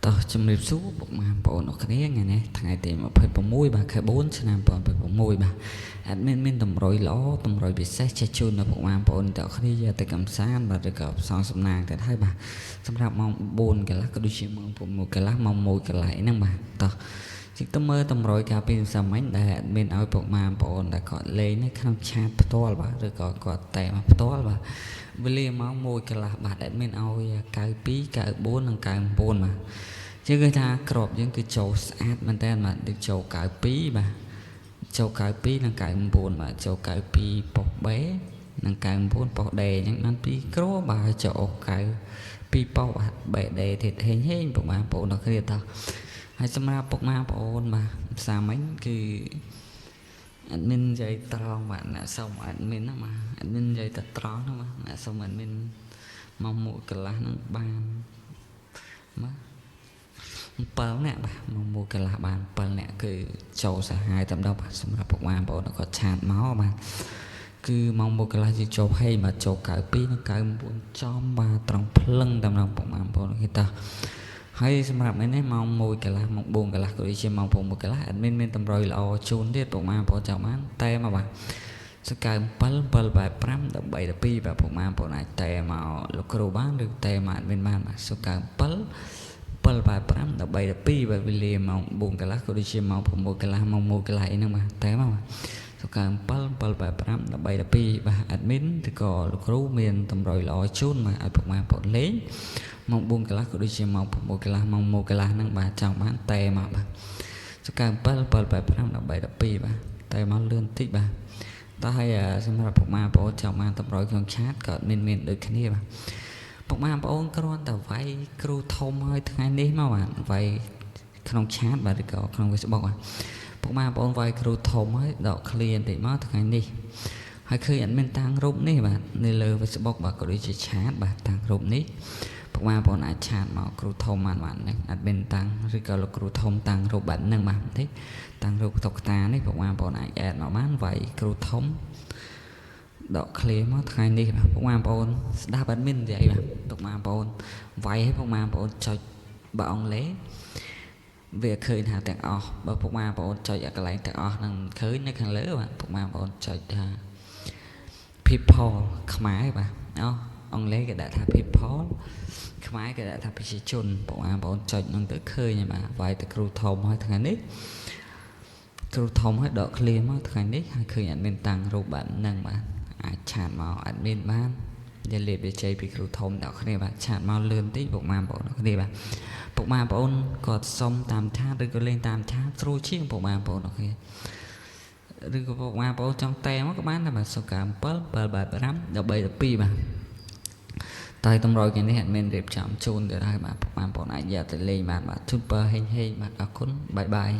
តោះជំរាបសួរពុកម៉ែបងប្អូនអរគ្នាថ្ងៃនេះថ្ងៃទី26បាទខែ4ឆ្នាំ2026បាទអត់មានតម្រុយល្អតម្រុយពិសេសចេះជូនដល់ពុកម៉ែបងប្អូនតើគ្នាយកទៅកំសាន្តបាទឬក៏ផ្សងសំណាងទៅហើយបាទសម្រាប់ម៉ោង4កន្លះក៏ដូចជាម៉ោង6កន្លះម៉ោង1កន្លះហ្នឹងបាទតោះជិះទៅមើលតម្រុយកាលពីសាមញ្ញដែលអត់មានឲ្យពុកម៉ែបងប្អូនដែលគាត់លេងនៅក្នុងឆាតផ្ទាល់បាទឬក៏គាត់តែមកផ្ទាល់បាទវេលាម៉ោង1កន្លះបាទអត់មានឲ្យ92 94និង99បាទជាងគេថាក្របយើងគឺចូលស្អាតមែនតើបាទដូចចូល92បាទចូល92និង99បាទចូល92ប៉ុស B និង99ប៉ុស D អញ្ចឹងបាន2គ្រាប់បាទចូល92ប៉ុសបាទ BD ទៀតហេងពុកម៉ែបងប្អូនដល់គ្នាតោះហើយសម្រាប់ពុកម៉ែបងប្អូនបាទសាមិញគឺអត់មាននិយាយត្រង់បាទអ្នកសុំអត់មានណាបាទអត់មាននិយាយតែត្រង់ណាបាទអ្នកសុំអត់មានមក1កន្លះហ្នឹងបានបាទ7នាក់បាទមក1កន្លះបាន7នាក់គឺចូលសាហាយតែម្ដងបាទសម្រាប់ពុកម៉ែបងប្អូនគាត់ឆាតមកបាទគឺមក1កន្លះជាចូលហេបាទចូល92និង99ចំបាទត្រង់ភ្លឹងតែម្ដងពុកម៉ែបងប្អូនគេតោះហើយសម្រាប់នេះម៉ោង1កន្លះម៉ោង4កន្លះក៏ដូចជាម៉ោង6កន្លះអត់មានតម្រុយល្អជូនទៀតពុកម៉ែបងប្អូនចាំបានតែមកបាទសកៅ7 7 5 13 12បាទពុកម៉ែបងប្អូនអាចតែមកលោកគ្រូបានឬតែមកអត់មានបានបាទសកៅ7 7 5 13 12បាទវេលាម៉ោង4កន្លះក៏ដូចជាម៉ោង6កន្លះម៉ោង1កន្លះអីហ្នឹងបាទតែមកបាទសកៅ7 7 5 13 12បាទអត់មានឬក៏លោកគ្រូមានតម្រុយល្អជូនមកឲ្យពុកម៉ែបងប្អូនលេងម៉ោង4កន្លះក៏ដូចជាម៉ោង6កន្លះម៉ោង1កន្លះហ្នឹងបាទចង់បានតែមកបាទសកៅ7 7 5 13 12បាទតែមកលឿនតិចបាទតោះហើយសម្រាប់ពុកម៉ែបងប្អូនចង់បានតម្រុយក្នុងឆាតក៏មានដូចគ្នាបាទពុកម៉ែបងប្អូនគ្រាន់តែវាយគ្រូធំហើយថ្ងៃនេះមកបាទវាយក្នុងឆាតបាទឬក៏ក្នុង Facebook បាទពុកម៉ែបងប្អូនវាយគ្រូធំហើយដក clear បន្តិចមកថ្ងៃនេះហើយឃើញអត់មានតាំងរូបនេះបាទនៅលើ Facebook បាទក៏ដូចជាឆាតបាទតាំងរូបនេះពុកម៉ែបងប្អូនអាចឆាតមកគ្រូធំបានហ្នឹងអត់មានតាំងឬក៏លោកគ្រូធំតាំងរូបបែបហ្នឹងបាទបន្តិចតាំងរូបតុក្កតានេះពុកម៉ែបងប្អូនអាចអេដមកបានវាយគ្រូធំដក clear មកថ្ងៃនេះបាទពុកម៉ែបងប្អូនស្ដាប់អត់មាននិយាយបាទពុកម៉ែបងប្អូនវាយឲ្យពុកម៉ែបងប្អូនចុចបើអង់គ្លេសវាឃើញថាទាំងអស់បើពុកម៉ែបងប្អូនចុចឲ្យកន្លែងទាំងអស់ហ្នឹងឃើញនៅខាងលើបាទពុកម៉ែបងប្អូនចុចថា people ខ្មែរបាទអង់គ្លេសគេដាក់ថា people ខ្មែរគេដាក់ថាប្រជាជនបងប្អូនចុចនឹងទៅឃើញហើយបាទវាយទៅគ្រូធំហើយថ្ងៃនេះគ្រូធំហើយដក clear មកថ្ងៃនេះហើយឃើញអត់មានតាំងរូបបែបហ្នឹងបាទអាចឆាតមកអត់មានបាននិយាយលេបវិជ័យពីគ្រូធំដល់គ្នាបាទឆាតមកលឿនតិចពុកម៉ែបងប្អូនគ្នាបាទពុកម៉ែបងប្អូនគាត់សុំតាមឆាតឬក៏លេងតាមឆាតស្រួលជាងពុកម៉ែបងប្អូនគ្នាឬក៏ពុកម៉ែបងប្អូនចង់តែមកក៏បានដែរបាទសុកា7 7 5 13 12បាទតែតម្រុយគេនេះអត់មានរៀបចំជូនទៅហើយបាទពុកម៉ែបងប្អូនអាចយកទៅលេងបានបាទជូនពរហេងបាទអរគុណបាយបាយ